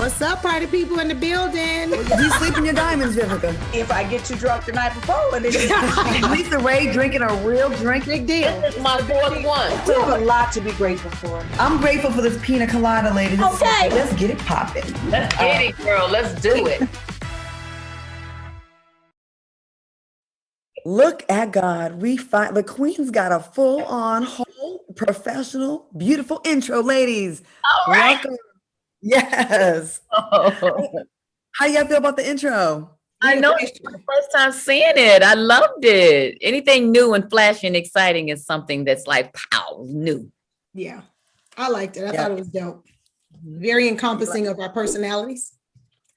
What's up, party people in the building? You sleep in your diamonds, Vivica. If I get too drunk the night before, and then Lisa Ray drinking a real drink. Big deal. This is my fourth one. we have a lot to be grateful for. I'm grateful for this pina colada, ladies. Okay. Let's get it popping. Let's get it, girl. Let's do it. Look at God. The Queen's got a full-on, whole, professional, beautiful intro, ladies. All right. Welcome. Yes. How y'all feel about the intro? I know it's my first time seeing it. I loved it. Anything new and flashy and exciting is something that's like, pow, new. Yeah, I liked it. I thought it was dope. Very encompassing of our personalities.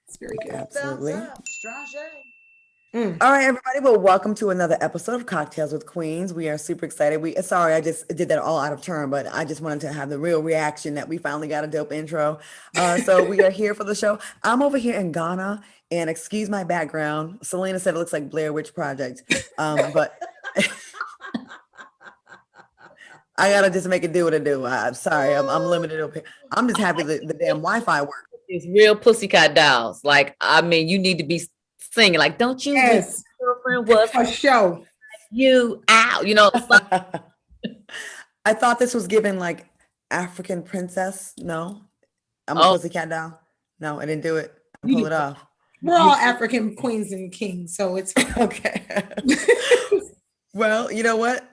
It's very good. Absolutely. Thumbs up. Strange. All right, everybody. Well, welcome to another episode of Cocktails with Queens. We are super excited. Sorry, I just did that all out of turn, but I just wanted to have the real reaction that we finally got a dope intro. So we are here for the show. I'm over here in Ghana, and excuse my background. Selena said it looks like Blair Witch Project, but I gotta just make it do what it do. I'm sorry, I'm limited up here. I'm just happy that the damn Wi-Fi works. It's real pussycat dolls. Like, I mean, you need to be singing like, don't you wish Yes, your girlfriend was for sure. you out? You know, it's like, I thought this was given like African princess. No, I'm a pussycat doll. No, I didn't do it. I pull it off. We're all African queens and kings, so it's Okay. Well, you know what?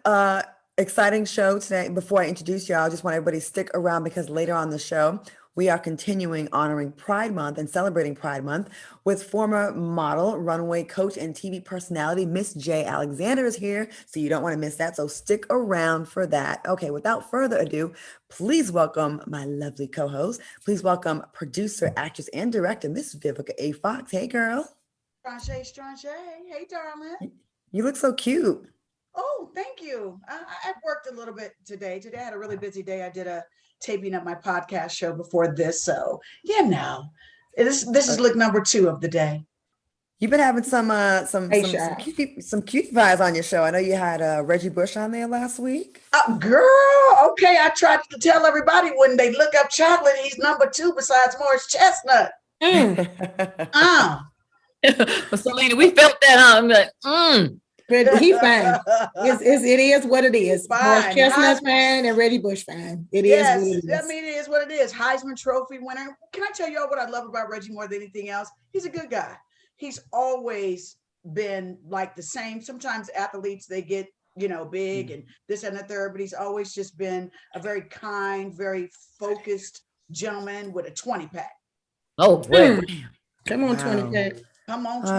Exciting show today. Before I introduce y'all, I just want everybody to stick around because later on the show, we are continuing honoring Pride Month and celebrating Pride Month with former model, runway coach, and TV personality, Miss J. Alexander is here. So you don't want to miss that. So stick around for that. Okay, without further ado, please welcome my lovely co-host. Please welcome producer, actress, and director, Miss Vivica A. Fox. Hey, girl. Strange. Hey, darling. You look so cute. Oh, thank you. I've worked a little bit today. Today I had a really busy day. I did a taping of my podcast show before this. So, this is look number 2 of the day. You've been having some cute vibes on your show. I know you had Reggie Bush on there last week. Girl, okay. I tried to tell everybody when they look up chocolate, he's number 2 besides Morris Chestnut. But Selena, we felt that, huh? I'm like, but he fine. It is what it is. Fine. Chestnut's fine and Reggie Bush fine. It is what it is. I mean, it is what it is. Heisman Trophy winner. Can I tell y'all what I love about Reggie more than anything else? He's a good guy. He's always been like the same. Sometimes athletes, they get, big and this and the third, but he's always just been a very kind, very focused gentleman with a 20-pack. oh, well. Come on, Wow. 20-pack. Come on, 20.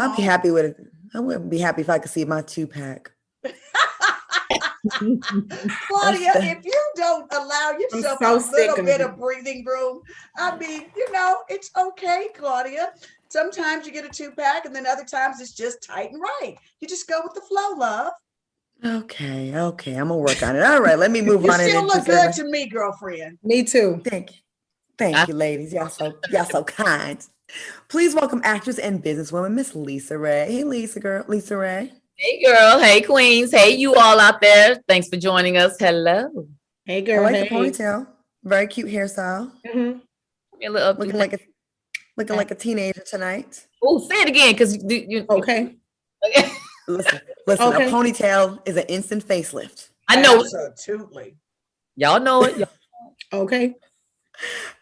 I'd be happy with it. I wouldn't be happy if I could see my 2-pack. Claudia, if you don't allow yourself so a sick little of bit it. of breathing room, I mean, it's okay, Claudia. Sometimes you get a 2-pack and then other times it's just tight and right. You just go with the flow, love. Okay. I'm gonna work on it. All right, let me move You on. still and look introduce good to me, girlfriend. Me too. Thank you, ladies. Y'all so kind. Please welcome actress and businesswoman Miss Lisa Ray. Hey, Lisa Ray. Hey, girl. Hey, queens. Hey, you all out there. Thanks for joining us. Hello. Hey, I girl. like hey. the ponytail. Very cute hairstyle. Mhm. A little Looking like a teenager tonight. Oh, say it again, because you. Okay. Okay. Listen. Okay. A ponytail is an instant facelift. I know. Absolutely. Y'all know it. Okay.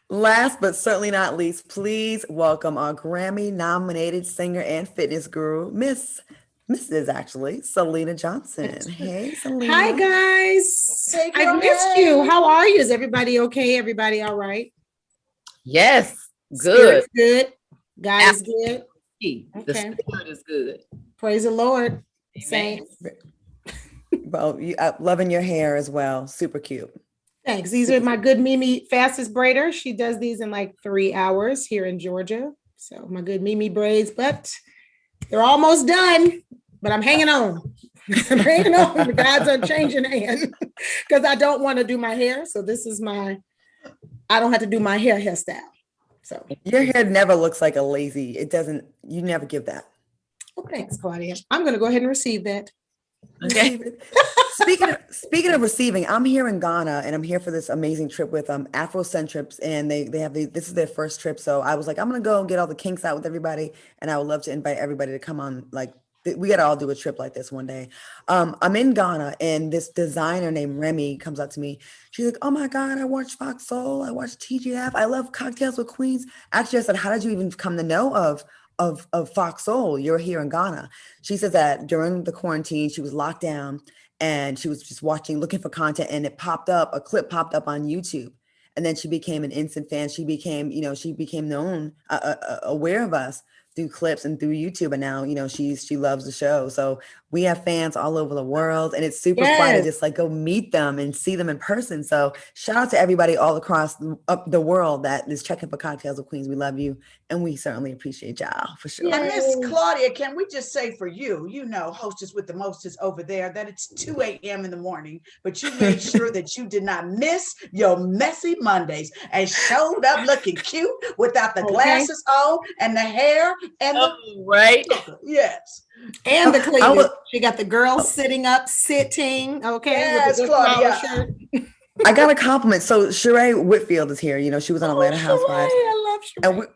Last but certainly not least, please welcome our Grammy-nominated singer and fitness guru, Mrs. actually, Selena Johnson. Hey, Selena. Hi, guys. Hey, I girl, missed hey. you. How are you? Is everybody okay? Everybody all right? Yes. Good. Spirit's good. God is good. The Okay. spirit is good. Praise the Lord. Amen. Saints. Well, you loving your hair as well. Super cute. Thanks. These are my good Mimi fastest braider. She does these in like 3 hours here in Georgia. So my good Mimi braids, but they're almost done. But I'm hanging on. I'm hanging on. The God's unchanging hand because I don't want to do my hair. So this is I don't have to do my hairstyle. So Your hair never looks like a lazy. It doesn't. You never give that. thanks, Claudia. I'm going to go ahead and receive that. Okay. Receive it. Speaking of receiving, I'm here in Ghana and I'm here for this amazing trip with Afrocentrics, and they have this is their first trip. So I was like, I'm gonna go and get all the kinks out with everybody, and I would love to invite everybody to come on. Like we gotta all do a trip like this one day. I'm in Ghana, and this designer named Remy comes up to me. She's like, "Oh my God, I watch Fox Soul, I watch TGF, I love Cocktails with Queens." Actually, I said, "How did you even come to know of Fox Soul? You're here in Ghana." She says that during the quarantine, she was locked down and she was just watching, looking for content, and a clip popped up on YouTube. And then she became an instant fan. She became, she became known, aware of us through clips and through YouTube. And now, she loves the show. So we have fans all over the world, and it's super fun to Yes. just like go meet them and see them in person. So shout out to everybody all across the world that is checking for Cocktails with Queens. We love you, and we certainly appreciate y'all for sure. Yeah. And Miss Yay. Claudia, can we just say for you, hostess with the mostest over there, that it's 2 a.m. in the morning, but you made sure that you did not miss your messy Mondays and showed up looking cute without the Okay. glasses on and the hair and the Right. yes. And the I cleavage. was- She got the girls sitting, okay, Yes, with the good flower Claudia. shirt. I got a compliment. So Sheree Whitfield is here. She was on Atlanta Housewives. Sheree, I love Sheree. And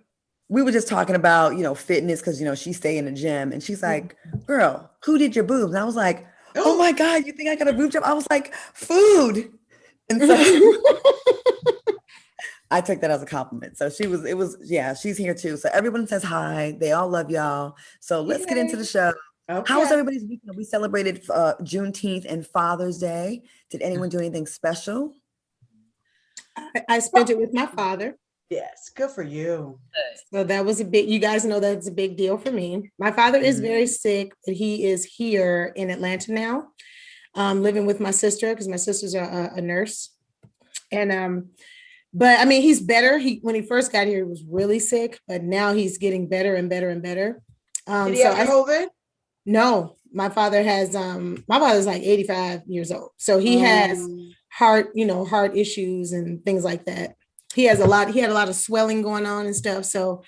we were just talking about, fitness, because, she stay in the gym. And she's like, "Girl, who did your boobs?" And I was like, "Oh my God, you think I got a boob job?" I was like, "Food." And so I took that as a compliment. So she's here too. So everyone says hi. They all love y'all. So let's get into the show. Okay. How was everybody's weekend? We celebrated Juneteenth and Father's Day. Did anyone do anything special? I spent it with my father. Yes, good for you. So that was you guys know that's a big deal for me. My father is very sick, but he is here in Atlanta now, living with my sister, because my sister's a nurse. And but I mean, he's better. When he first got here, he was really sick, but now he's getting better and better and better. Did he have COVID? No, my father's like 85 years old. So he has heart issues and things like that. He had a lot of swelling going on and stuff. So,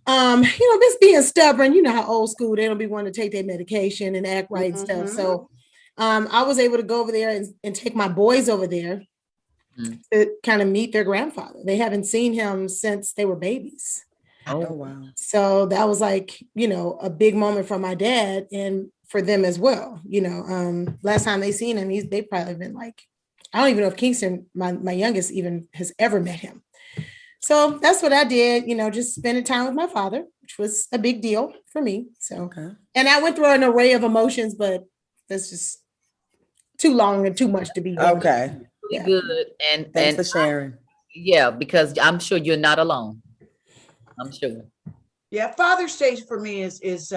just being stubborn, how old school, they don't be wanting to take their medication and act right and stuff. So, I was able to go over there and take my boys over there to kind of meet their grandfather. They haven't seen him since they were babies. Oh, wow. So that was like, a big moment for my dad and for them as well. Last time they seen him, they probably been like, I don't even know if Kingston, my youngest, even has ever met him. So that's what I did, just spending time with my father, which was a big deal for me. So, And I went through an array of emotions, but that's just too long and too much to be. Okay. Yeah. Good. Thanks for sharing. Yeah, because I'm sure you're not alone. I'm sure. Yeah, Father's Day for me is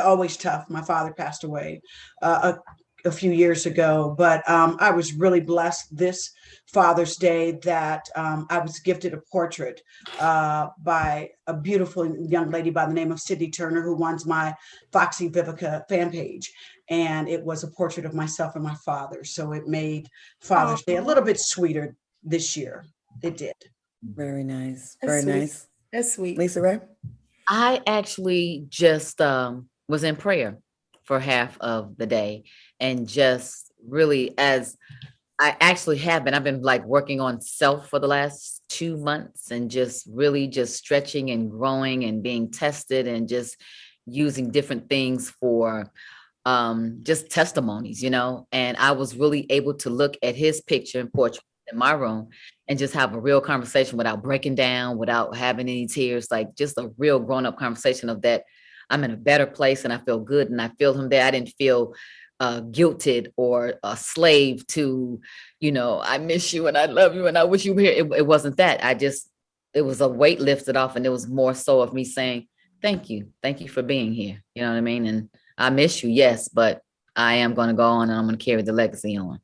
always tough. My father passed away a few years ago, but I was really blessed this Father's Day that I was gifted a portrait by a beautiful young lady by the name of Sydney Turner, who runs my Foxy Vivica fan page. And it was a portrait of myself and my father. So it made Father's Day a little bit sweeter this year. It did. Very nice. That's Very sweet. nice. That's sweet. Lisa Ray? I actually just was in prayer for half of the day, and just really, as I actually have been, I've been like working on self for the last 2 months, and just really just stretching and growing and being tested, and just using different things for just testimonies, and I was really able to look at his picture and portrait in my room and just have a real conversation without breaking down, without having any tears, like just a real grown-up conversation of that I'm in a better place and I feel good and I feel him there. I didn't feel guilted or a slave to, I miss you and I love you and I wish you were here. It wasn't that. It was a weight lifted off, and it was more so of me saying, thank you for being here. You know what I mean? And I miss you, yes, but I am going to go on and I'm going to carry the legacy on.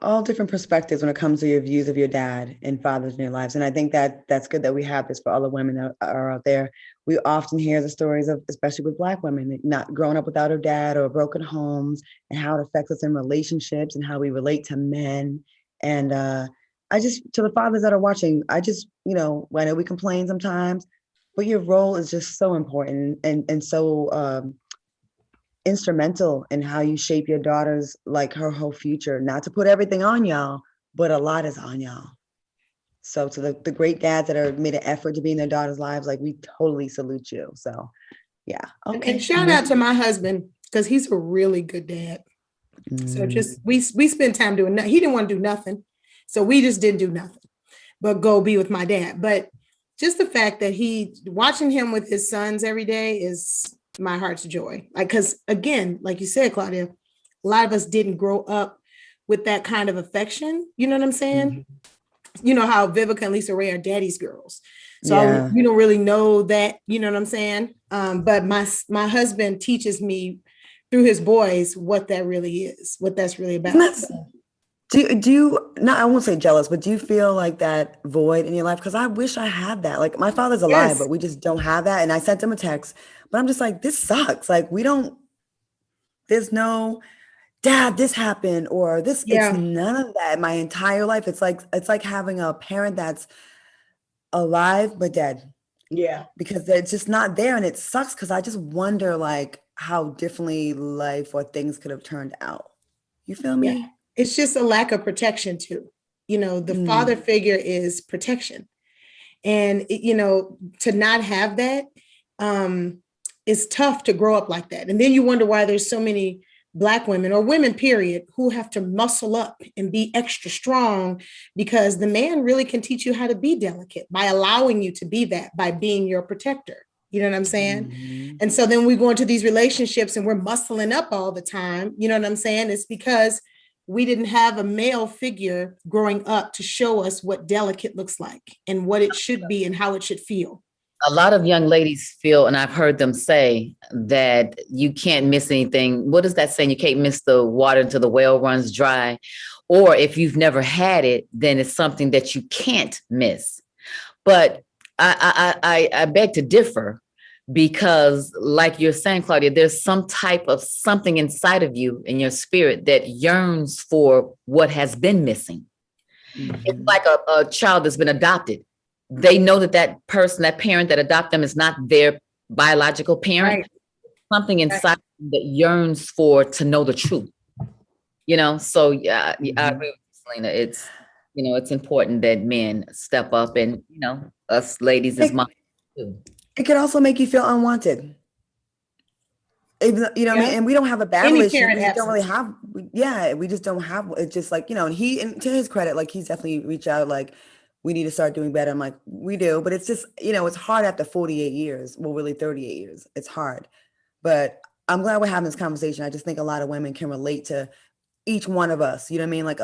All different perspectives when it comes to your views of your dad and fathers in your lives. And I think that that's good that we have this for all the women that are out there. We often hear the stories of, especially with Black women, not growing up without a dad or broken homes, and how it affects us in relationships and how we relate to men. And to the fathers that are watching, I know we complain sometimes, but your role is just so important and so instrumental in how you shape your daughter's, like, her whole future. Not to put everything on y'all, but a lot is on y'all. So to the great dads that are made an effort to be in their daughters' lives, like, we totally salute you. So yeah. Okay. And shout out to my husband, because he's a really good dad. So just we spend time doing nothing. He didn't want to do nothing. So we just didn't do nothing but go be with my dad. But just the fact that watching him with his sons every day is my heart's joy. Like, because again, like you said, Claudia, a lot of us didn't grow up with that kind of affection. You know what I'm saying? You know how Vivica and Lisa Ray are daddy's girls. So we don't really know that, you know what I'm saying? But my husband teaches me through his boys what that really is, what that's really about. Do you, not, I won't say jealous, but do you feel like that void in your life? Because I wish I had that. Like, my father's alive, but we just don't have that. And I sent him a text, but I'm just like, this sucks. Like, there's no, Dad, this happened, or this, it's none of that. My entire life, it's like having a parent that's alive but dead. Yeah. Because it's just not there, and it sucks, because I just wonder, like, how differently life or things could have turned out. You feel me? Yeah. It's just a lack of protection too. You know, the father figure is protection. And, to not have that, it's tough to grow up like that. And then you wonder why there's so many Black women, or women period, who have to muscle up and be extra strong, because the man really can teach you how to be delicate by allowing you to be that, by being your protector. You know what I'm saying? And so then we go into these relationships and we're muscling up all the time. You know what I'm saying? It's because we didn't have a male figure growing up to show us what delicate looks like and what it should be and how it should feel. A lot of young ladies feel, and I've heard them say, that you can't miss anything. What is that saying? You can't miss the water until the well runs dry. Or if you've never had it, then it's something that you can't miss. But I beg to differ, because like you're saying, Claudia, there's some type of something inside of you, in your spirit, that yearns for what has been missing. It's like a child that's been adopted. They know that person, that parent that adopted them, is not their biological parent. Right. Something inside that yearns to know the truth. So I agree with Selena. It's, it's important that men step up, and, us ladies as moms too. It can also make you feel unwanted. Even, what I mean? And we don't have a bad relationship. We just don't really have, we just don't have, it's just like, and to his credit, like, he's definitely reached out, like, we need to start doing better. I'm like, we do, but it's just, it's hard after 48 years. Well, really 38 years. It's hard, but I'm glad we're having this conversation. I just think a lot of women can relate to each one of us. You know what I mean? Like,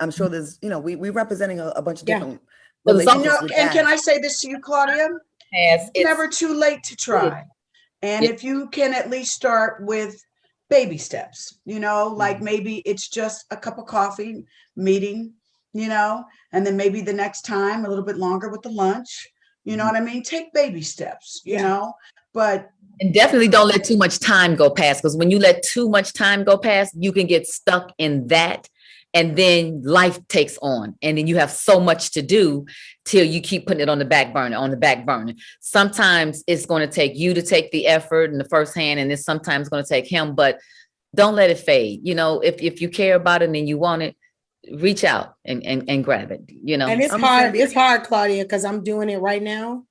I'm sure there's, we're representing a bunch of different relationships. And can I say this to you, Claudia? It's never too late to try. And if you can at least start with baby steps, like maybe it's just a cup of coffee meeting, and then maybe the next time a little bit longer with the lunch, you know what I mean? Take baby steps, you know, and definitely don't let too much time go past, because when you let too much time go past, you can get stuck in that. And then life takes on, and then you have so much to do till you keep putting it on the back burner. Sometimes it's going to take you to take the effort in the first hand, and it's sometimes going to take him, but don't let it fade. If you care about it and you want it, reach out and grab it, And it's hard, Claudia, because I'm doing it right now.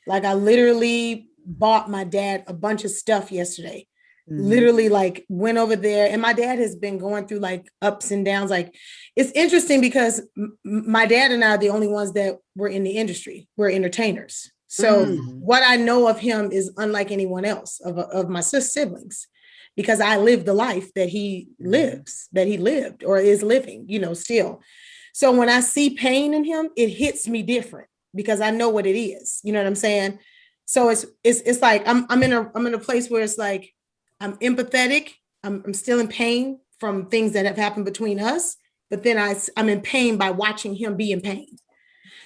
Like, I literally bought my dad a bunch of stuff yesterday. Literally, like, went over there, and my dad has been going through like ups and downs. Like, it's interesting because my dad and I are the only ones that were in the industry. We're entertainers. So what I know of him is unlike anyone else of my siblings, because I lived the life that he lived or is living, still. So when I see pain in him, it hits me different because I know what it is. You know what I'm saying? So it's like I'm in a place where it's like, I'm empathetic. I'm still in pain from things that have happened between us, but then I'm in pain by watching him be in pain.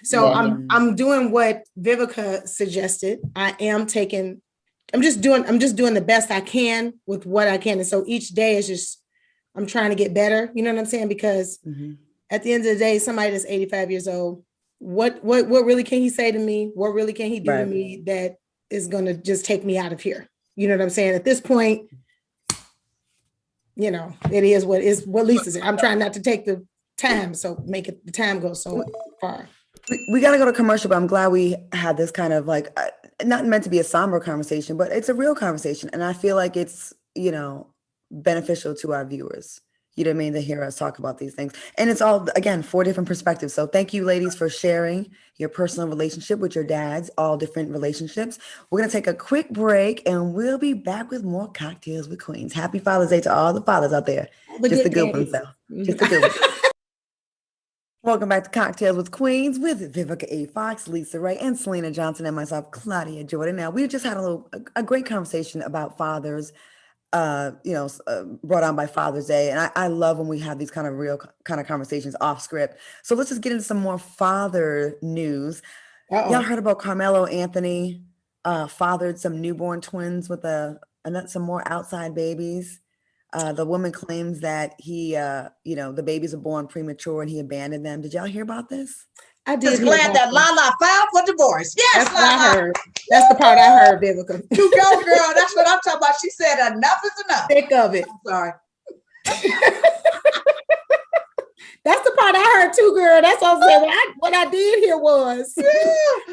So I'm doing what Vivica suggested. I'm just doing the best I can with what I can. And so each day is just, I'm trying to get better. You know what I'm saying? Because at the end of the day, somebody that's 85 years old, what really can he say to me? What really can he do to me that is going to just take me out of here? You know what I'm saying? At this point, you know, it is what Lisa said. I'm trying not to take the time, so make it the time go so far. We got to go to commercial, but I'm glad we had this kind of like, not meant to be a somber conversation, but it's a real conversation. And I feel like it's, you know, beneficial to our viewers. You know what I mean? To hear us talk about these things. And it's all, again, 4 different perspectives. So thank you, ladies, for sharing your personal relationship with your dads, all different relationships. We're going to take a quick break and we'll be back with more Cocktails with Queens. Happy Father's Day to all the fathers out there. Just the good ones, though. Just the good ones. Welcome back to Cocktails with Queens with Vivica A. Fox, Lisa Ray, and Selena Johnson, and myself, Claudia Jordan. Now, we just had a great conversation about fathers, brought on by Father's Day. And I love when we have these kind of real kind of conversations off script. So let's just get into some more father news. Y'all heard about Carmelo Anthony fathered some newborn twins with some more outside babies. The woman claims that he, the babies are born premature and he abandoned them. Did y'all hear about this? I did. Just glad that Lala filed for divorce. Yes, that's what I heard. That's the part I heard, Vivica. You go, girl. That's what I'm talking about. She said enough is enough. Sick of it. I'm sorry. That's the part I heard too, girl. That's what I'm saying. What I did hear was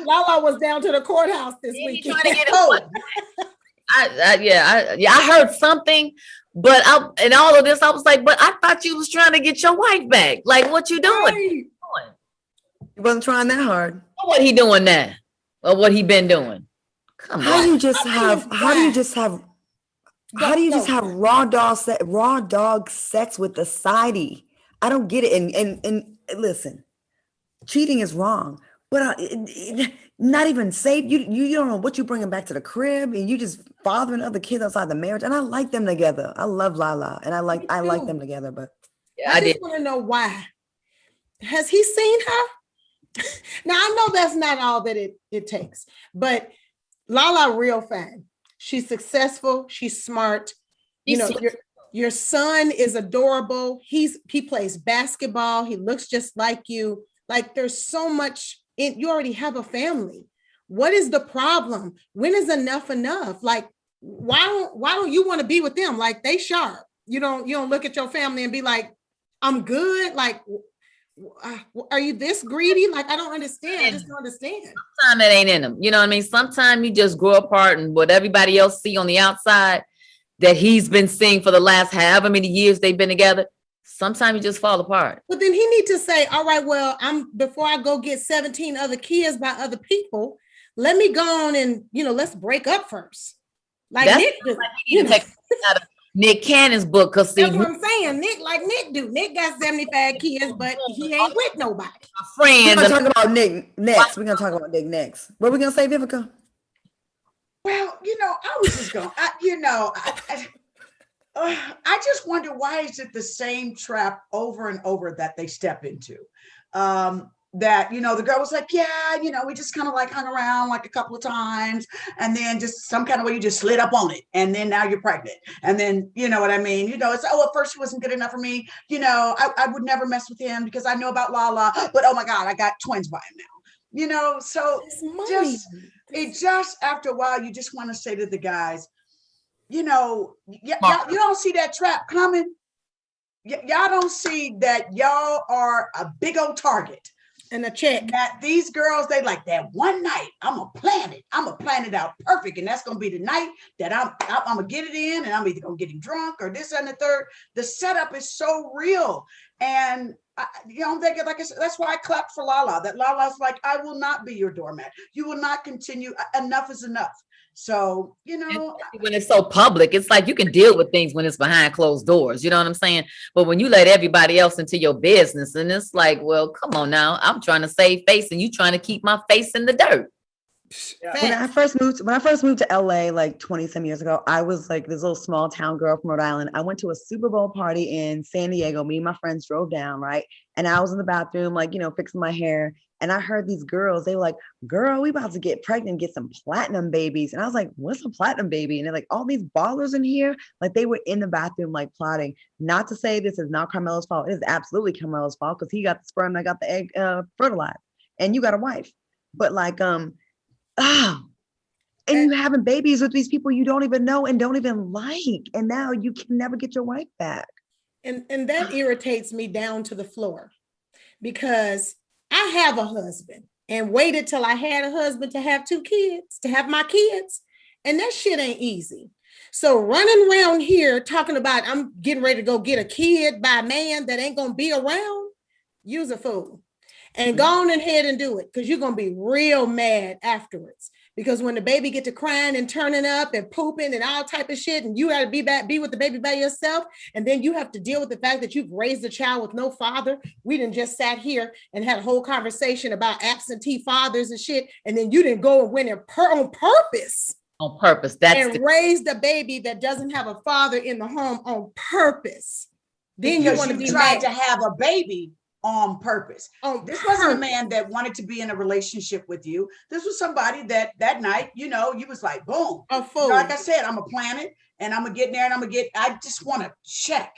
Lala was down to the courthouse this weekend. I heard something, but in all of this, I was like, but I thought you was trying to get your wife back. Like, what you doing? Right. He wasn't trying that hard. What he doing now? Or what he been doing? How do you just have raw dog sex with the sidey? I don't get it. And listen, cheating is wrong, but not even safe. You don't know what you're bringing back to the crib, and you just fathering other kids outside the marriage. And I like them together. I love Lala, and I like them together. But I just want to know why. Has he seen her? Now I know that's not all that it takes, but Lala real fine. She's successful. She's smart. Your son is adorable. He plays basketball. He looks just like you. Like there's so much. You already have a family. What is the problem? When is enough enough? Like why don't you want to be with them? Like they sharp. You don't look at your family and be like, I'm good. Like, are you this greedy? Like, I don't understand. I just don't understand. Sometimes it ain't in them. You know what I mean? Sometimes you just grow apart and what everybody else see on the outside that he's been seeing for the last however many years they've been together. Sometimes you just fall apart. But then he need to say, all right, well, before I go get 17 other kids by other people, let me go on and, let's break up first. Like Nick do. Out of Nick Cannon's book, because that's what I'm saying. Nick do. Nick got 75 kids, but he ain't with nobody. We're gonna talk about Nick next. We're gonna talk about Nick next. What are we gonna say, Vivica? Well, I was just going. I just wonder why is it the same trap over and over that they step into. That, the girl was like, yeah, we just kind of like hung around like a couple of times. And then just some kind of way you just slid up on it. And then now you're pregnant. And then, you know what I mean? It's, at first he wasn't good enough for me. I would never mess with him because I know about Lala. But oh my God, I got twins by him now. So just after a while, you just want to say to the guys, you don't see that trap coming. Y'all don't see that y'all are a big old target. And a check. That these girls, they like that one night, I'm going to plan it. I'm going to plan it out perfect. And that's going to be the night that I'm going to get it in and I'm either going to get him drunk or this and the third. The setup is so real. And, like I said, that's why I clapped for Lala. That Lala's like, I will not be your doormat. You will not continue. Enough is enough. So, when it's so public, it's like you can deal with things when it's behind closed doors. You know what I'm saying? But when you let everybody else into your business and it's like, well, come on now, I'm trying to save face and you trying to keep my face in the dirt. Yeah. When I first moved to LA like 20 some years ago, I was like this little small town girl from Rhode Island. I went to a Super Bowl party in San Diego. Me and my friends drove down, right? And I was in the bathroom, like, fixing my hair. And I heard these girls, they were like, girl, we about to get pregnant and get some platinum babies. And I was like, what's a platinum baby? And they're like, all these ballers in here. Like they were in the bathroom, like plotting. Not to say this is not Carmelo's fault. It is absolutely Carmelo's fault because he got the sperm and I got the egg fertilized. And you got a wife. But like, and you having babies with these people you don't even know and don't even like. And now you can never get your wife back. And that irritates me down to the floor, because I have a husband and waited till I had a husband to have 2 kids, to have my kids. And that shit ain't easy. So running around here talking about I'm getting ready to go get a kid by a man that ain't going to be around, you's a fool. And go on ahead and do it, because you're going to be real mad afterwards. Because when the baby get to crying and turning up and pooping and all type of shit, and you got to be with the baby by yourself, and then you have to deal with the fact that you've raised a child with no father. We didn't just sat here and had a whole conversation about absentee fathers and shit, and then you didn't go and win it on purpose. On purpose. That's and raised a baby that doesn't have a father in the home on purpose. Then you want to be tried mad. to have a baby on purpose. This wasn't a man that wanted to be in a relationship with you. This was somebody that night, you was like, boom. A fool. Like I said, I'm gonna plan it and I'm gonna get in there and I just want to check.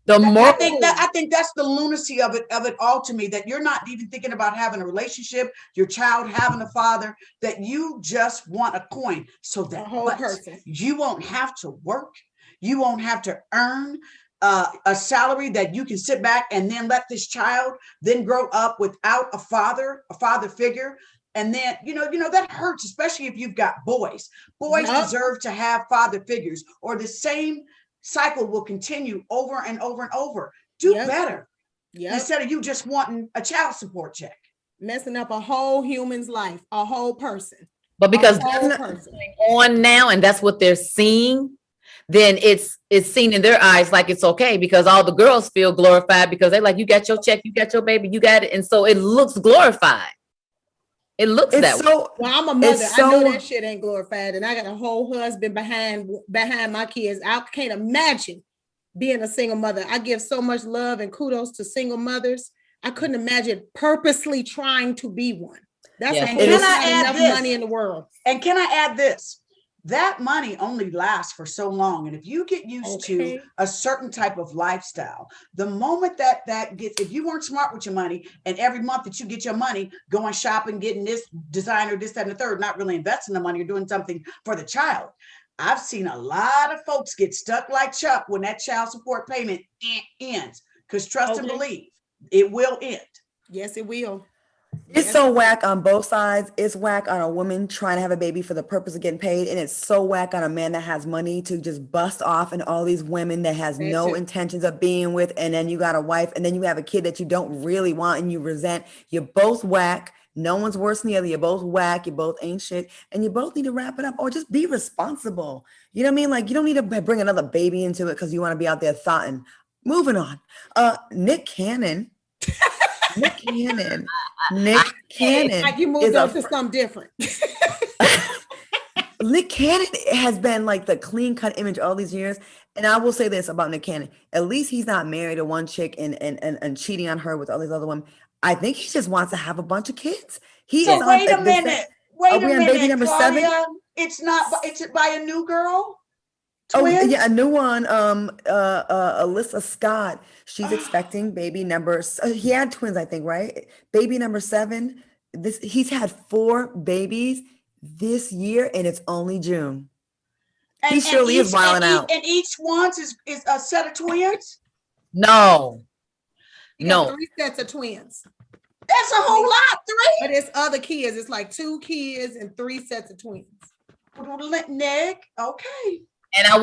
I think that's the lunacy of it all to me, that you're not even thinking about having a relationship, your child having a father, that you just want a coin so that whole person. You won't have to work. You won't have to earn a salary that you can sit back and then let this child then grow up without a father figure. And then, that hurts, especially if you've got boys. Boys deserve to have father figures, or the same cycle will continue over and over and over. Do better. Instead of you just wanting a child support check. Messing up a whole human's life, a whole person. But because that's what's going on now, and that's what they're seeing, then it's seen in their eyes like it's okay, because all the girls feel glorified because they're like, you got your check, you got your baby, you got it. And so it looks glorified. It looks that way. Well, I'm a mother. I know that shit ain't glorified. And I got a whole husband behind my kids. I can't imagine being a single mother. I give so much love and kudos to single mothers. I couldn't imagine purposely trying to be one. That's enough money in the world. And can I add this? That money only lasts for so long. And if you get used to a certain type of lifestyle, the moment that gets, if you weren't smart with your money, and every month that you get your money going shopping, getting this designer, this, that, and the third, not really investing the money or doing something for the child. I've seen a lot of folks get stuck like Chuck when that child support payment ends, because trust and believe it will end. Yes, it will. It's so whack on both sides. It's whack on a woman trying to have a baby for the purpose of getting paid. And it's so whack on a man that has money to just bust off and all these women that has no intentions of being with. And then you got a wife, and then you have a kid that you don't really want and you resent. You're both whack. No one's worse than the other. You're both whack. You both ain't shit. And you both need to wrap it up, or just be responsible. You know what I mean? Like, you don't need to bring another baby into it because you want to be out there thotting. Moving on. Nick Cannon. Nick Cannon. Like you moved on to something different. Nick Cannon has been like the clean cut image all these years. And I will say this about Nick Cannon. At least he's not married to one chick and cheating on her with all these other women. I think he just wants to have a bunch of kids. Wait a minute, baby number Claudia, 7? It's by a new girl? Twins? Oh yeah, a new one. Alyssa Scott. She's expecting baby number. He had twins, I think, right? Baby number 7. He's had 4 babies this year, and it's only June. He surely is wilding out. And each one is a set of twins. No. 3 sets of twins. That's a whole lot. 3. But it's other kids. It's like 2 kids and 3 sets of twins. Nick, okay. And I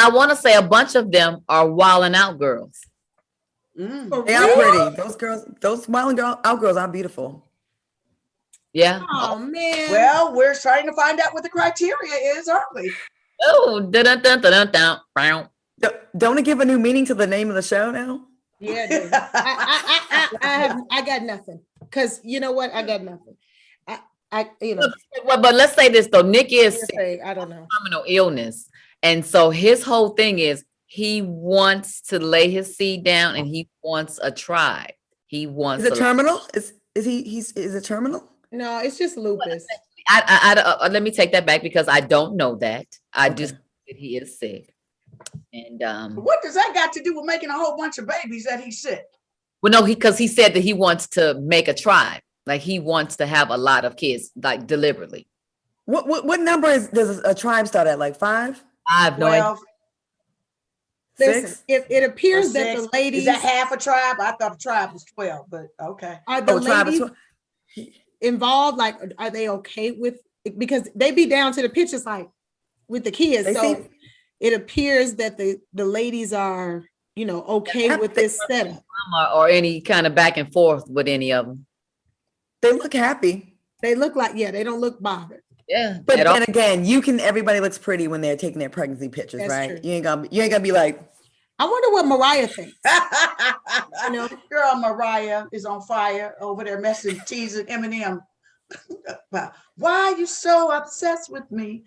wanna say a bunch of them are wilding out girls. They are pretty. Those girls, those wilding out girls are beautiful. Yeah. Oh man. Well, we're starting to find out what the criteria is, aren't we? Oh, Don't it give a new meaning to the name of the show now? Yeah, I got nothing. Because you know what? I got nothing. But let's say this though. Nick is sick. I don't know. Terminal illness. And so his whole thing is he wants to lay his seed down, and he wants a tribe. He wants. Is it terminal? Is it terminal? No, it's just lupus. Let me take that back, because I don't know that. I just that he is sick. And what does that got to do with making a whole bunch of babies that he's sick? Well, no, because he said that he wants to make a tribe. Like he wants to have a lot of kids, like deliberately. What number does a tribe start at? Like 5? I have no idea. 12 Listen, 6? it or appears that 6. the ladies Is that half a tribe? I thought a tribe was 12, but okay. are the Oh, tribe is ladies involved. Like, are they okay with it? Because they be down to the pictures, like with the kids. They So seem- it appears that the ladies are, okay with this setup. Or any kind of back and forth with any of them. They look happy. They look like, they don't look bothered. Yeah. But at all. then again, everybody looks pretty when they're taking their pregnancy pictures, That's right? true. You ain't gonna be like, I wonder what Mariah thinks. know? Girl, Mariah is on fire over there messing, teasing Eminem. Why are you so obsessed with me?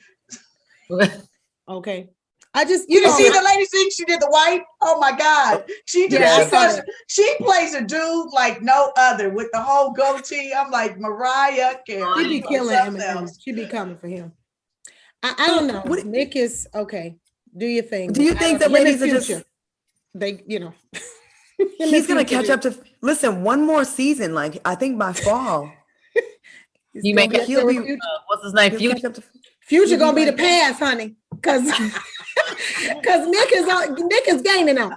Okay. I just, You see the lady sing? She did the white. Oh my God. She did. Yeah, I saw She, she plays a dude like no other with the whole goatee. I'm like, Mariah Carey. She be killing something Eminem. else. She be coming for him. I don't know. What- Nick is okay. Do your thing. Do you Nick. think that Him and ladies are just- Future, they, he's gonna catch up to. Listen, one more season. Like I think by fall, You make it- he'll be. What's his name? He'll Future. catch up to. Future gonna be the Right there. pass, honey, because Nick is gaining on.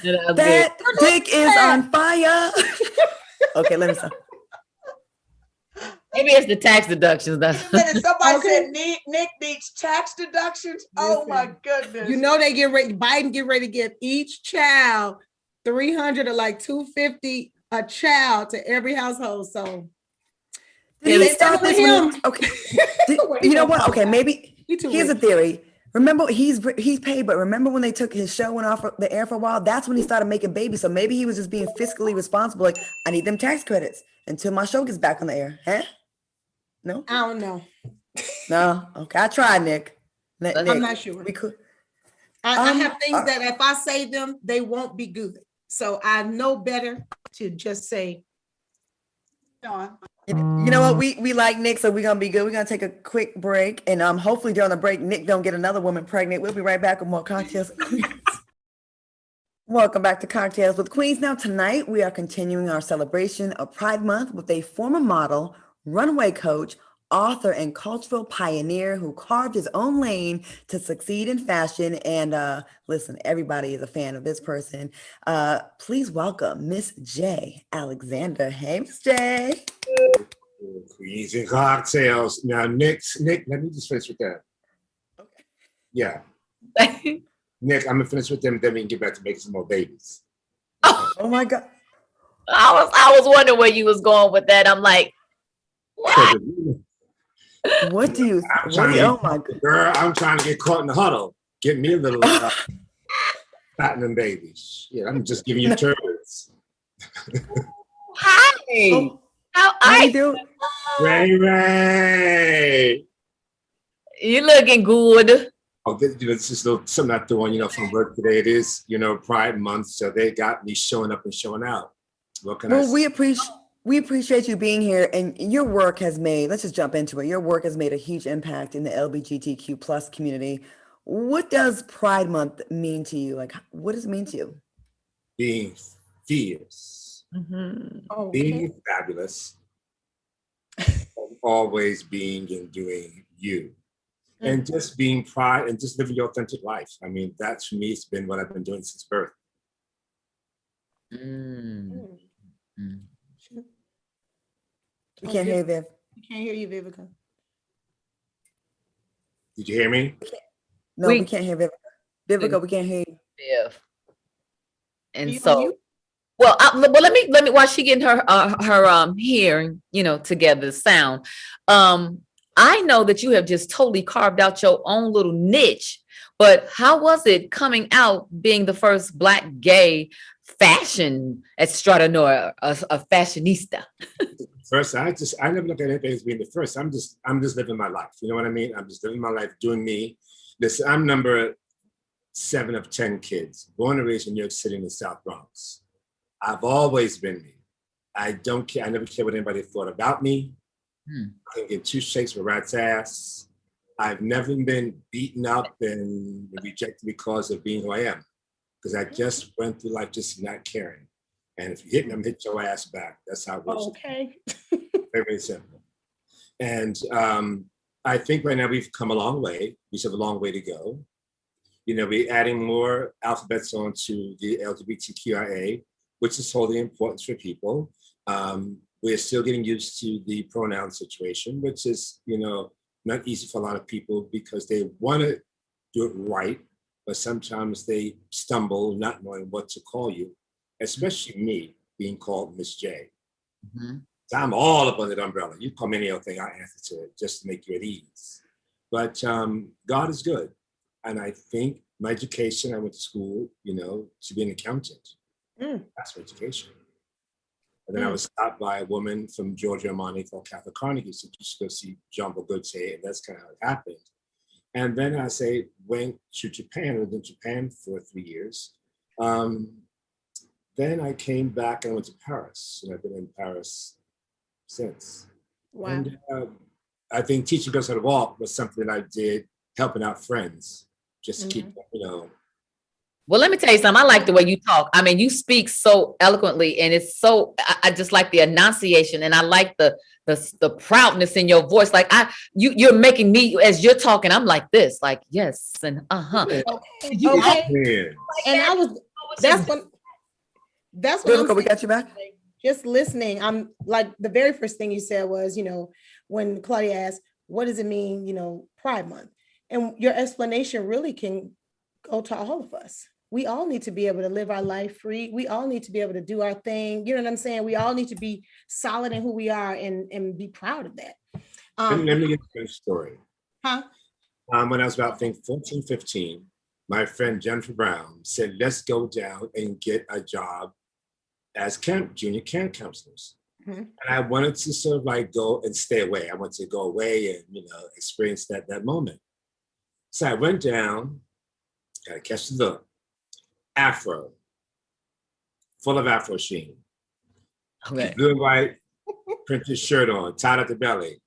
That dick is on fire. Okay, let me stop. Maybe it's the tax deductions. And somebody Okay. said Nick needs tax deductions. Oh my Listen, goodness. They get ready. Biden get ready to give each child 300 or like 250 a child to every household. So Did they he start done with this when him. okay. Where You he know gonna what? come Okay, from? maybe He too here's a rich. theory. Remember, he's paid, but remember when they took his show went off the air for a while? That's when he started making babies. So maybe he was just being fiscally responsible. Like, I need them tax credits until my show gets back on the air. Huh? No? I don't know. No. Okay, I tried, Nick. I'm Nick, not sure. we could. I have things uh, that if I say them, they won't be good. So I know better to just say, You know what? We like Nick, so we're gonna be good. We're gonna take a quick break, and hopefully during the break, Nick don't get another woman pregnant. We'll be right back with more cocktails. Welcome back to Cocktails with Queens. Now tonight we are continuing our celebration of Pride Month with a former model, runway coach, author, and cultural pioneer who carved his own lane to succeed in fashion. And listen, everybody is a fan of this person. Please welcome Miss J. Alexander. Hey, Miss J. Queens and cocktails. Now, Nick, let me just finish with that. Okay. Yeah, Nick, I'm gonna finish with them, then we can get back to making some more babies. Oh my God. I was wondering where you was going with that. I'm like, what? What do you? I'm trying to Oh my God. Girl, I'm trying to get caught in the huddle. Get me a little platinum babies. Yeah, I'm just giving you turbans. Hi. Oh, How how are you doing? Ray. you? Looking good. Oh, this is something I'm doing, from work today. It is, Pride Month, so they got me showing up and showing out. What can I Well, say? we appreciate you being here, and your work has made. Let's just jump into it. Your work has made a huge impact in the LGBTQ plus community. What does Pride Month mean to you? Like, what does it mean to you? Being fierce, oh, being fabulous, always being and doing you. And just being pride and just living your authentic life. I mean, that's for me, it's been what I've been doing since birth. Mm. Mm. We can't hear you, Viv. I can't hear you, Vivica. Did you hear me? No, we can't hear Vivica. Vivica, we can't hear you. Yeah. Are And you on so, mute? well, let me while she getting her hearing, together the sound. I know that you have just totally carved out your own little niche, but how was it coming out being the first Black gay fashion extraordinaire, a fashionista? First, I never look at anything as being the first. I'm just living my life. You know what I mean? I'm just living my life, doing me. Listen, I'm number 7 of 10 kids, born and raised in New York City in the South Bronx. I've always been me. I don't care. I never care what anybody thought about me. I can give 2 shakes for a rat's ass. I've never been beaten up and rejected because of being who I am. Because I just went through life just not caring. And if you hit me, I'm hit your ass back. That's how it works. Okay. Very, very simple. And I think right now we've come a long way. We still have a long way to go. You know, we're adding more alphabets onto the LGBTQIA, which is totally important for people. We're still getting used to the pronoun situation, which is, you know, not easy for a lot of people because they want to do it right, but sometimes they stumble not knowing what to call you, especially me being called Miss J. Mhm. So I'm all up under the umbrella. You call me any other thing, I answer to it just to make you at ease. But God is good. And I think my education, I went to school, you know, to be an accountant. That's my education. And then I was stopped by a woman from Georgia Armani called Catholic Carnegie. So just go see John Bogucci, and that's kind of how it happened. And then I went to Japan. I lived in Japan for 3 years. Then I came back and I went to Paris, and I've been in Paris since. Wow. And I think teaching girls how to walk was something that I did, helping out friends, just to keep, you know. Well, let me tell you something. I like the way you talk. I mean, you speak so eloquently, and it's so. I just like the enunciation, and I like the proudness in your voice. Like you're making me as you're talking. I'm like this, like yes, and Okay. Yeah. And I was. That's when Vivica, I'm we got you back. just listening. I'm like the very first thing you said was, you know, when Claudia asked, "What does it mean?" You know, Pride Month, and your explanation really can go to all of us. We all need to be able to live our life free. We all need to be able to do our thing. You know what I'm saying? We all need to be solid in who we are and be proud of that. Let me get you a story. Huh? When I was about, I think, 14, 15, my friend Jennifer Brown said, let's go down and get a job as junior camp counselors. And I wanted to sort of like go and stay away. I wanted to go away and, you know, experience that moment. So I went down, got to catch the look. Afro, full of Afro sheen. okay. Blue and white printed shirt on, tied at the belly.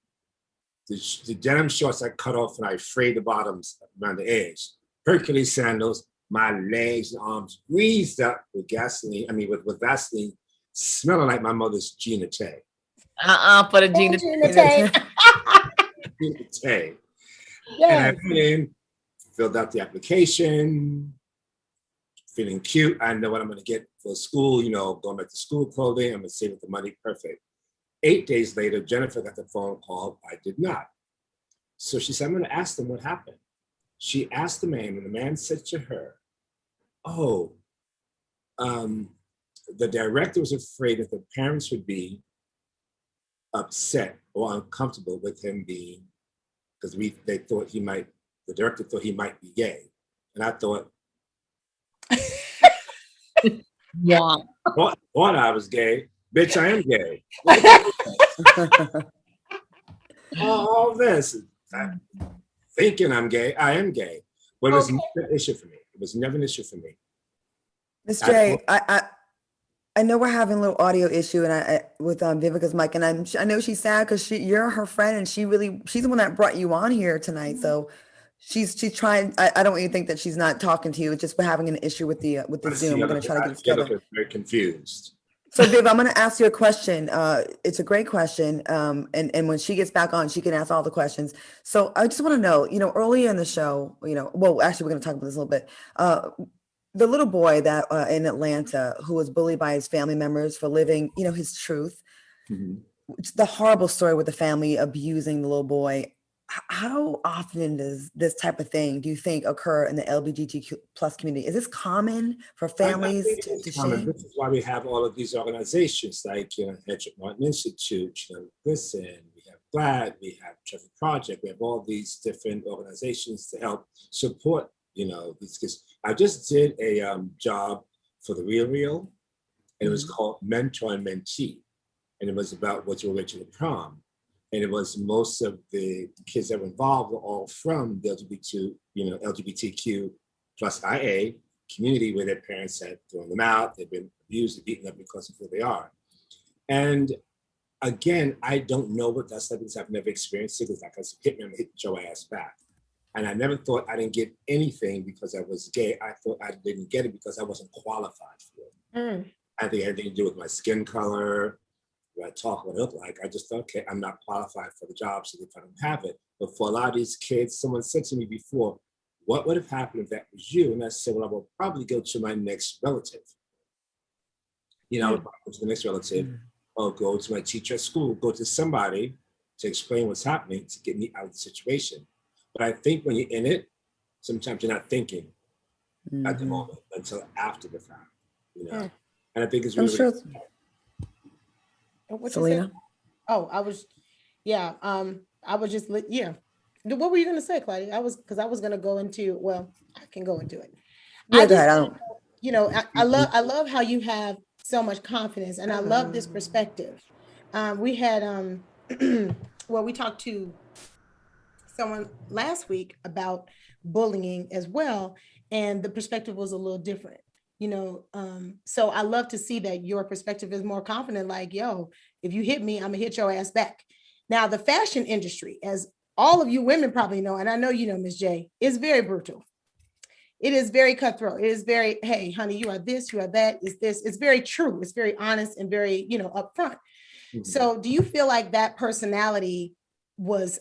The denim shorts I cut off and I frayed the bottoms around the edge. Hercules sandals, my legs and arms greased up with gasoline, with Vaseline, smelling like my mother's Gina Tay. For the Gina. Gina Tay. Yes. And I went in, filled out the application, feeling cute. I know what I'm going to get for school, you know, going back to school clothing. I'm going to save up the money. Perfect. 8 days later, Jennifer got the phone call. I did not. So she said, I'm going to ask them what happened. She asked the man, and the man said to her, oh, the director was afraid that the parents would be upset or uncomfortable with him being, because they thought the director thought he might be gay. And I thought, Yeah. thought I was gay. Bitch, I am gay. all this. Thinking I'm gay, I am gay. But it was never an issue for me. It was never an issue for me. Miss J, I know we're having a little audio issue and with Vivica's mic, and I know she's sad because you're her friend and she's the one that brought you on here tonight. So she's trying. I don't want you to think that she's not talking to you. It's just we're having an issue with the Zoom. We're gonna try to get it together. Very confused. So Viv, I'm gonna ask you a question. It's a great question. And when she gets back on, she can ask all the questions. So I just want to know, earlier in the show, well, actually we're gonna talk about this a little bit. The little boy that in Atlanta who was bullied by his family members for living, his truth. Mm-hmm. The horrible story with the family abusing the little boy. How often does this type of thing, do you think, occur in the LGBTQ plus community? Is this common for families to shame? This is why we have all of these organizations like Hedrick Martin Institute, Listen, we have GLAAD, we have Trevor Project, we have all these different organizations to help support these kids. I just did a job for the Real, and it was called Mentor and Mentee, and it was about what you were to the prom. And it was most of the kids that were involved were all from the LGBTQ plus IA community where their parents had thrown them out, they've been abused and beaten up because of who they are. And again, I don't know what that's like because I've never experienced it, because like I said, hit me, I'm gonna hit your ass back. And I never thought I didn't get anything because I was gay. I thought I didn't get it because I wasn't qualified for it. I think it had anything to do with my skin color, what I talk, what I look like. I just thought, okay, I'm not qualified for the job, so if I don't have it. But for a lot of these kids, someone said to me before, what would have happened if that was you? And I said, well, I will probably go to my next relative. I would go to the next relative, or go to my teacher at school, go to somebody to explain what's happening to get me out of the situation. But I think when you're in it, sometimes you're not thinking at the moment until after the fact, And I think it's really, I'm sure. What Selena? you say? Oh, I was just, yeah. What were you going to say, Claudia? I was going to go into, well, I can go into it. Yeah, go ahead. I love how you have so much confidence, and I love this perspective. We had, well, we talked to someone last week about bullying as well, and the perspective was a little different. So I love to see that your perspective is more confident, like, yo, if you hit me, I'm gonna hit your ass back. Now, the fashion industry, as all of you women probably know, and I know you know, Ms. J, is very brutal. It is very cutthroat. It is very, hey, honey, you are this, you are that, is this. It's very true. It's very honest and very, upfront. So do you feel like that personality was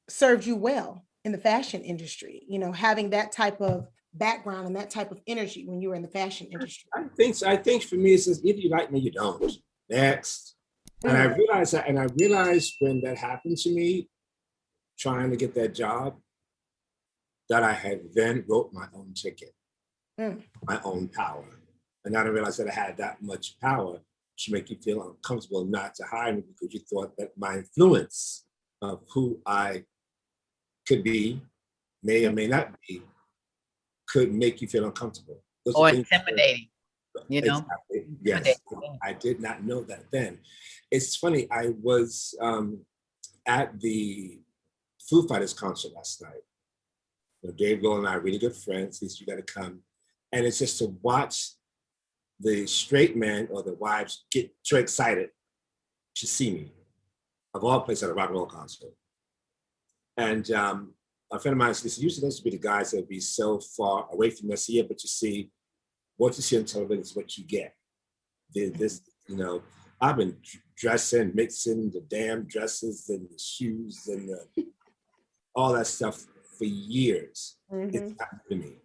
served you well in the fashion industry, having that type of background and that type of energy when you were in the fashion industry? I think so. I think for me, it says, either you like me, you don't. Next. And I realized that, and I realized when that happened to me, trying to get that job, that I had then wrote my own ticket, my own power. And I didn't realize that I had that much power to make you feel uncomfortable not to hire me because you thought that my influence of who I could be, may or may not be, could make you feel uncomfortable. Those Or intimidating, Exactly. Yes, I did not know that then. It's funny, I was at the Foo Fighters concert last night. Dave Grohl and I are really good friends. He said, you got to come. And it's just to watch the straight men or the wives get so excited to see me, of all places, at a rock and roll concert. And a friend of mine said, usually those would be the guys that would be so far away from us here, but you see, what you see on television is what you get. I've been dressing, mixing the damn dresses and the shoes and all that stuff for years. It's happened to me.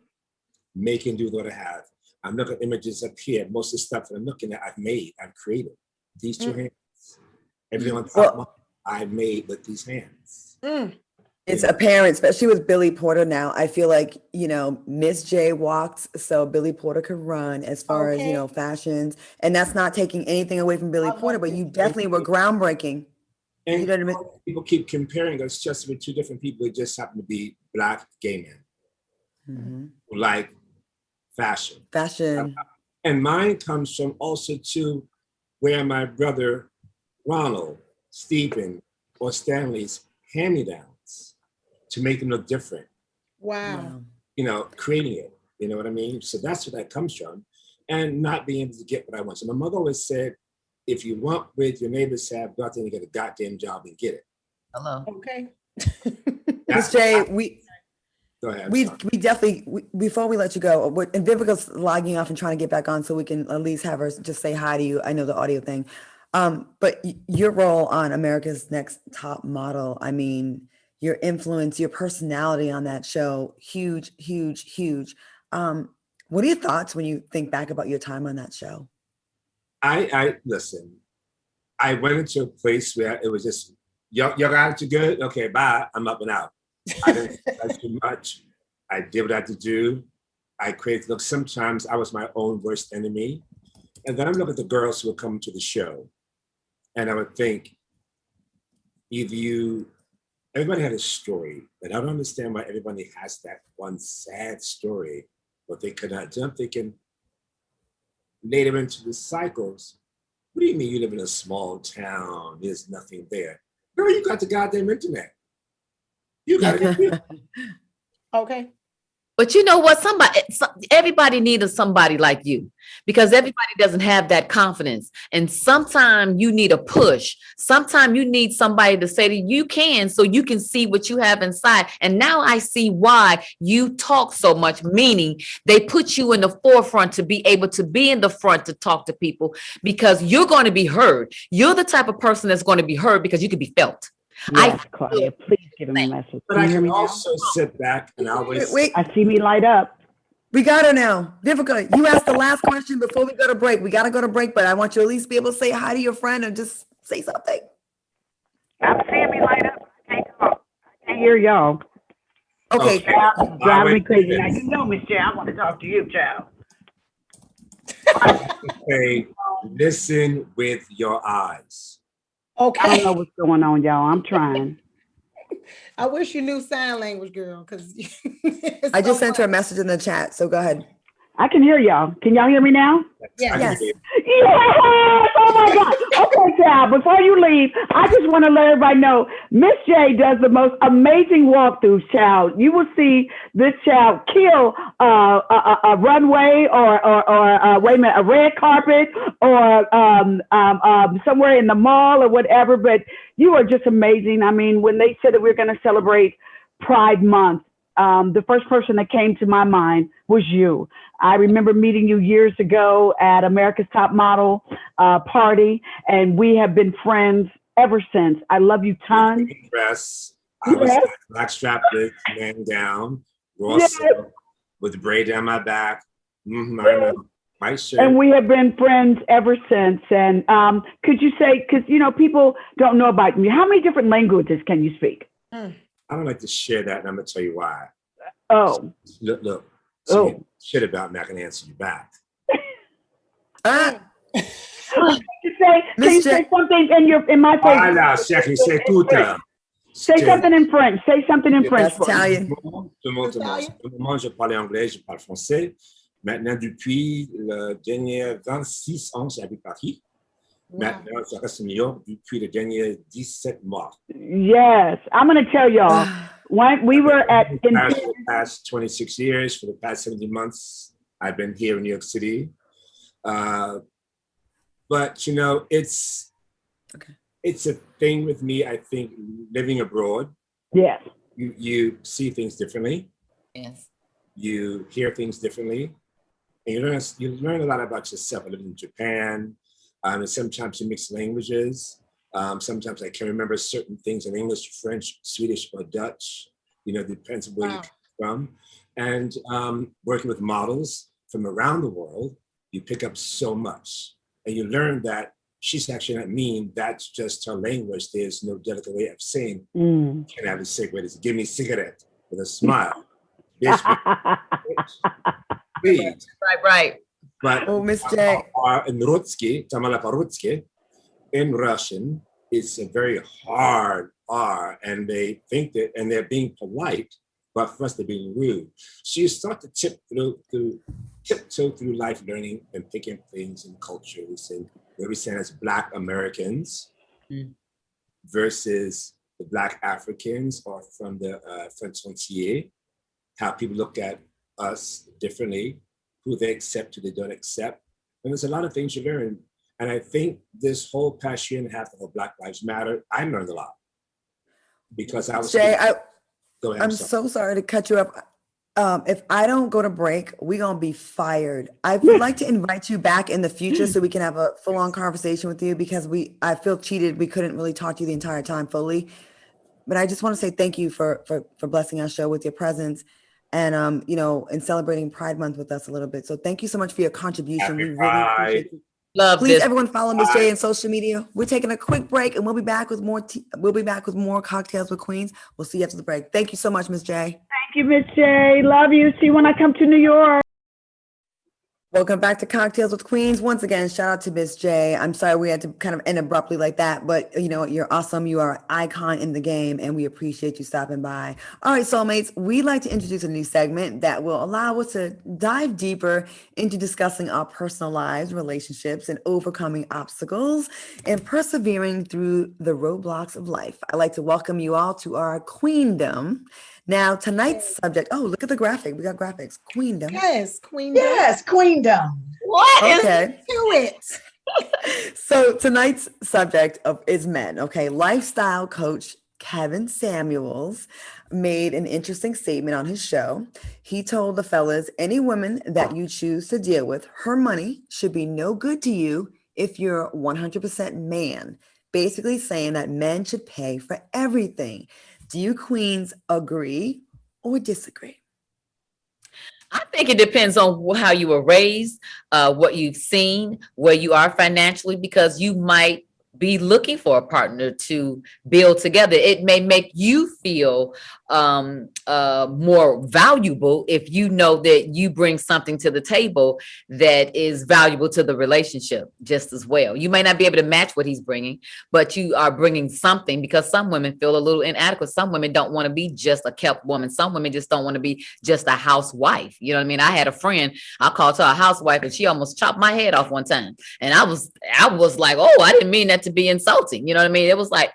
Making do what I have. I'm looking at images up here. Most of the stuff that I'm looking at, I've created. These two hands. Everything on top, I made with these hands. It's apparent, especially with Billy Porter now. I feel like, Miss J walked so Billy Porter could run as far as, fashions. And that's not taking anything away from Billy Porter, but you definitely were groundbreaking. And people keep comparing us just with two different people who just happen to be Black gay men who like fashion. And mine comes from also to where my brother Ronald, Stephen, or Stanley's hand-me-downs to make them look different. Wow. Creating it, you know what I mean? So that's where that comes from. And not being able to get what I want. So my mother always said, if you want what your neighbors have, go out there and get a goddamn job and get it. Hello. Okay. Miss J, go ahead. We definitely, before we let you go, and Vivica's logging off and trying to get back on so we can at least have her just say hi to you. I know the audio thing. But your role on America's Next Top Model, I mean, your influence, your personality on that show, huge, huge, huge. What are your thoughts when you think back about your time on that show? I listen, I went into a place where it was just, y'all got it too good? Okay, bye, I'm up and out. I didn't say too much. I did what I had to do. I created, look, sometimes I was my own worst enemy. And then I look at the girls who would come to the show and I would think, everybody had a story, but I don't understand why everybody has that one sad story, but they could not jump. They can later into the cycles. What do you mean you live in a small town? There's nothing there. Girl, you got the goddamn internet. You got it. Okay. But you know what? Everybody needed somebody like you because everybody doesn't have that confidence. And sometimes you need a push. Sometimes you need somebody to say that you can, so you can see what you have inside. And now I see why you talk so much, meaning they put you in the forefront to be able to be in the front to talk to people because you're going to be heard. You're the type of person that's going to be heard because you can be felt. Yes, Claudia, please give him a message. But Can I you hear can me now? also sit back and always. Wait, I see me light up. we got her now. Vivica, you asked the last question before we go to break. We got to go to break, but I want you to at least be able to say hi to your friend and just say something. I'm seeing me light up. I can't talk. I can't hear y'all. Okay. Child, driving me crazy. Now, you know, Miss J, I want to talk to you, child. Say, listen with your eyes. I don't Okay. know what's going on, y'all. I'm trying. I wish you knew sign language, girl, because I just sent her a message in the chat, so go ahead. I can hear y'all. Can y'all hear me now? Yeah. I can Yes. hear Yes! Oh my God. Okay, child, before you leave, I just want to let everybody know Miss J does the most amazing walkthroughs, child. You will see this child kill a runway or wait a minute, a red carpet or somewhere in the mall or whatever. But you are just amazing. I mean, when they said that we we're going to celebrate Pride Month, the first person that came to my mind was you. I remember meeting you years ago at America's Top Model party, and we have been friends ever since. I love you tons. dress. I was Yes. black strap wig, man down, raw Yes. silk, with the braid down my back. I remember. White shirt. And we have been friends ever since. And could you say, because, you know, people don't know about you, how many different languages can you speak? I don't like to share that, and I'm gonna tell you why. Oh, Look. Oh. You shit about me, I can answer you back. Ah, can you say something in my face? Voilà, chérie, c'est tout. Say something in French. Say something in French. that's Italian. Tout le monde, je parlais anglais, je parle français. Maintenant, depuis le dernier 26 ans, j'habite Paris. Maintenant, je reste à New York depuis le dernier 17 mois. Yes, I'm going to tell y'all. When we were at For the past 26 years, for the past 70 months, I've been here in New York City. But you know, it's a thing with me. I think living abroad, yes, you see things differently. Yes. You hear things differently, and you learn a lot about yourself. I lived in Japan, and sometimes you mix languages. Sometimes I can remember certain things in English, French, Swedish, or Dutch. You know, depends on where you come from. And working with models from around the world, you pick up so much. And you learn that she's actually not mean, that's just her language. There's no delicate way of saying, can I have a cigarette? Give me a cigarette with a smile. Please. Right. But Oh, Miss J. in Rutsky, Tamala Parutsky, in Russian, it's a very hard R, and they think that, and they're being polite, but for us, they're being rude. So you start to tiptoe through life, learning and picking up things in culture. Where we stand as Black Americans versus the Black Africans or from the French frontier, how people look at us differently, who they accept, who they don't accept. And there's a lot of things you learn. And I think this whole past year and a half of Black Lives Matter, I learned a lot. Because I was— Jay, Go ahead, I'm so sorry to cut you up. If I don't go to break, we're going to be fired. I would like to invite you back in the future so we can have a full-on conversation with you, because I feel cheated. We couldn't really talk to you the entire time fully. But I just want to say thank you for blessing our show with your presence and, you know, and celebrating Pride Month with us a little bit. So thank you so much for your contribution. Happy We really Pride. appreciate you. Love Please, this. everyone, follow Miss J on social media. We're taking a quick break, and we'll be back with more. We'll be back with more Cocktails with Queens. We'll see you after the break. Thank you so much, Miss J. Thank you, Miss J. Love you. See you when I come to New York. Welcome back to Cocktails with Queens. Once again, shout out to Miss J. I'm sorry we had to kind of end abruptly like that, but you know, you're awesome. You are an icon in the game, and we appreciate you stopping by. All right, soulmates, we'd like to introduce a new segment that will allow us to dive deeper into discussing our personal lives, relationships, and overcoming obstacles and persevering through the roadblocks of life. I'd like to welcome you all to our Queendom. Now, tonight's subject, oh, look at the graphic. We got graphics. Queendom. Yes, Queen. Yes, Queendom. What is Okay. to it? So tonight's subject is men. Okay. Lifestyle coach Kevin Samuels made an interesting statement on his show. He told the fellas, any woman that you choose to deal with, her money should be no good to you if you're 100% man. Basically saying that men should pay for everything. Do you queens agree or disagree? I think it depends on how you were raised, what you've seen, where you are financially, because you might be looking for a partner to build together. It may make you feel more valuable if you know that you bring something to the table that is valuable to the relationship just as well. You may not be able to match what he's bringing, but you are bringing something, because some women feel a little inadequate. Some women don't want to be just a kept woman. Some women just don't want to be just a housewife. You know what I mean? I had a friend, I called her a housewife, and she almost chopped my head off one time. And I was like, oh, I didn't mean that to be insulting. You know what I mean? It was like,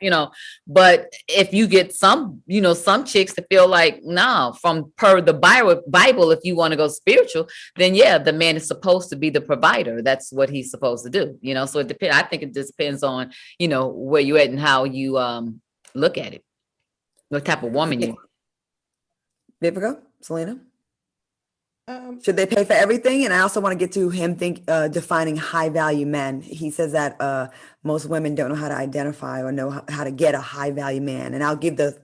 but if you get some, some chicks to feel like, no, from per the Bible, if you want to go spiritual, then yeah, the man is supposed to be the provider. That's what he's supposed to do. So it depends. I think it just depends on, where you at and how you look at it. What type of woman you are. Vivica, Selena? Should they pay for everything? And I also want to get to him defining high value men. He says that most women don't know how to identify or know how to get a high value man. And I'll give the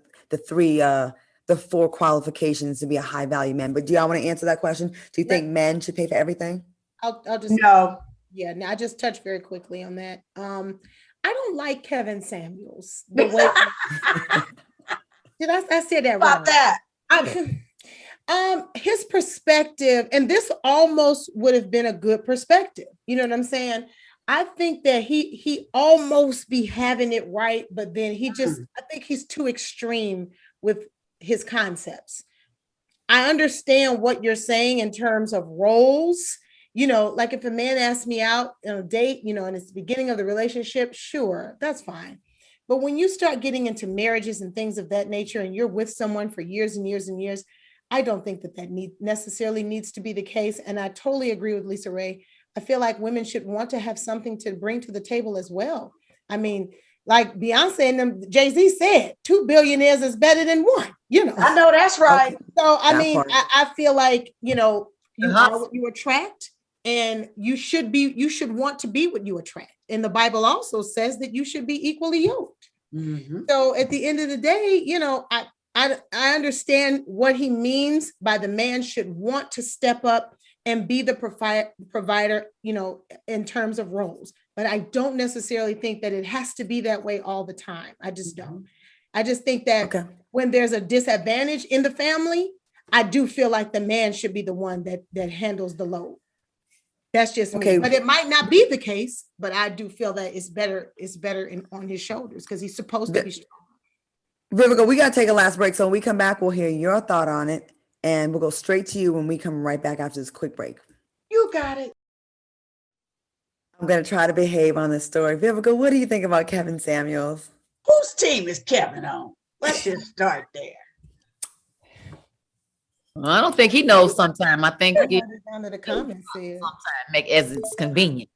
four qualifications to be a high value man. But do y'all want to answer that question? Do you think men should pay for everything? I'll just No. Yeah, now I just touched very quickly on that. I don't like Kevin Samuels. The way did I say that About wrong? that. His perspective, and this almost would have been a good perspective. You know what I'm saying? I think that he almost be having it right, but then I think he's too extreme with his concepts. I understand what you're saying in terms of roles. Like if a man asks me out on a date, and it's the beginning of the relationship, sure, that's fine. But when you start getting into marriages and things of that nature, and you're with someone for years and years and years, I don't think that necessarily needs to be the case. And I totally agree with Lisa Ray. I feel like women should want to have something to bring to the table as well. I mean, like Beyonce and them, Jay-Z said, 2 billionaires is better than one, I know that's right. Okay. So, I That mean, part. I feel like, you are what you attract, and you should want to be what you attract. And the Bible also says that you should be equally yoked. Mm-hmm. So at the end of the day, I understand what he means by the man should want to step up and be the provider, in terms of roles. But I don't necessarily think that it has to be that way all the time. I just don't. I just think that when there's a disadvantage in the family, I do feel like the man should be the one that handles the load. That's just me. But it might not be the case, but I do feel that it's better on his shoulders because he's supposed to be strong. Vivica, we got to take a last break. So when we come back, we'll hear your thought on it. And we'll go straight to you when we come right back after this quick break. You got it. I'm going to try to behave on this story. Vivica, what do you think about Kevin Samuels? Whose team is Kevin on? Let's just start there. I don't think he knows sometime. I think Down to the comments here. make as it's convenient.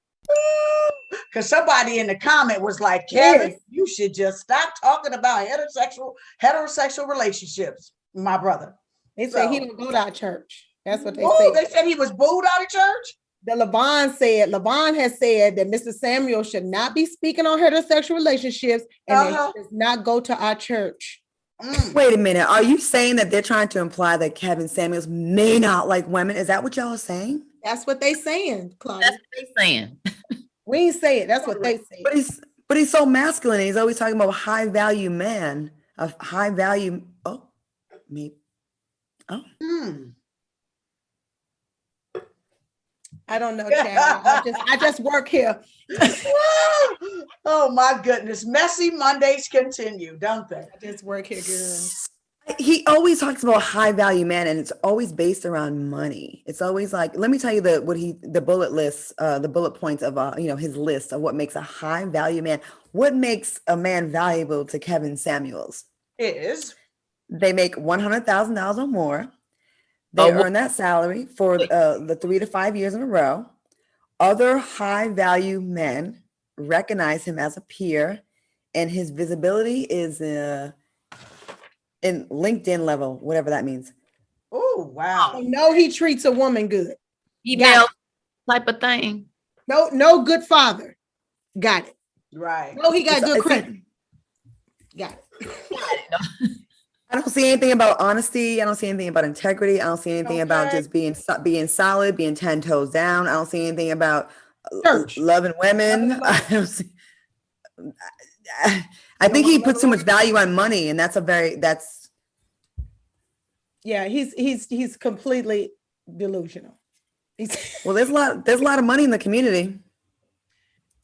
Because somebody in the comment was like, Kevin, you should just stop talking about heterosexual relationships, my brother. They say he don't go to our church. That's what they Oh, say. they said he was booed out of church? Levon has said that Mr. Samuel should not be speaking on heterosexual relationships and that he does not go to our church. Wait a minute. Are you saying that they're trying to imply that Kevin Samuels may not like women? Is that what y'all are saying? That's what they saying, Claudia. That's what they saying. We ain't say it. That's what they say. But he's so masculine. He's always talking about high value man, a high value. Oh, me. Oh. I don't know, child. I just work here. Oh my goodness. Messy Mondays continue, don't they? I just work here, girl. He always talks about high value men, and it's always based around money. It's always like, let me tell you the bullet list, the bullet points of his list of what makes a high value man. What makes a man valuable to Kevin Samuels? Is They make $100,000 or more. They earn that salary for the 3 to 5 years in a row. Other high value men recognize him as a peer, and his visibility is in LinkedIn level, whatever that means. oh wow. I know he treats a woman good. Email type of thing. No good father. Got it. Right. No, he got good credit. Got it. I don't see anything about honesty. I don't see anything about integrity. I don't see anything about just being solid, being 10 toes down. I don't see anything about loving women. I don't see. I think he puts too much value on money, and yeah, he's completely delusional. Well, there's a lot of money in the community.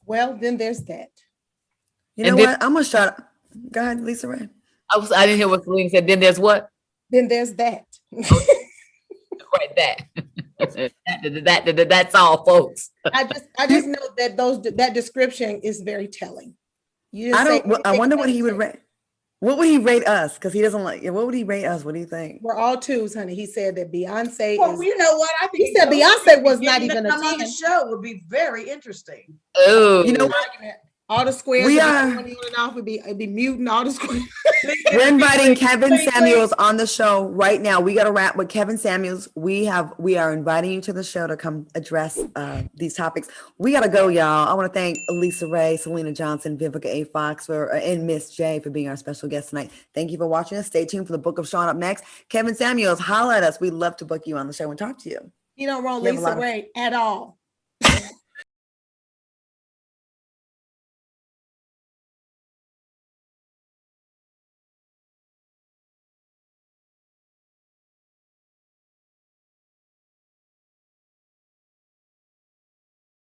Well, then there's that. You know what? I'm gonna shut up. Go ahead, Lisa Ray. I didn't hear what Celine said. Then there's what? Then there's that. Right, that's all, folks. I just know that that description is very telling. I wonder what he would rate. What would he rate us? Because he doesn't like. What would he rate us? What do you think? We're all twos, honey. He said that Beyonce. Well, you know what? I think he said Beyonce was not even a 10. On the show would be very interesting. Oh, you know what? All the squares would be muting all the squares. We're inviting Kevin Samuels on the show right now. We got to wrap with Kevin Samuels. We are inviting you to the show to come address these topics. We got to go, y'all. I want to thank Lisa Ray, Selena Johnson, Vivica A. Fox, and Miss J for being our special guest tonight. Thank you for watching us. Stay tuned for the Book of Sean up next. Kevin Samuels, holla at us. We'd love to book you on the show and talk to you. You don't wrong Lisa Ray at all.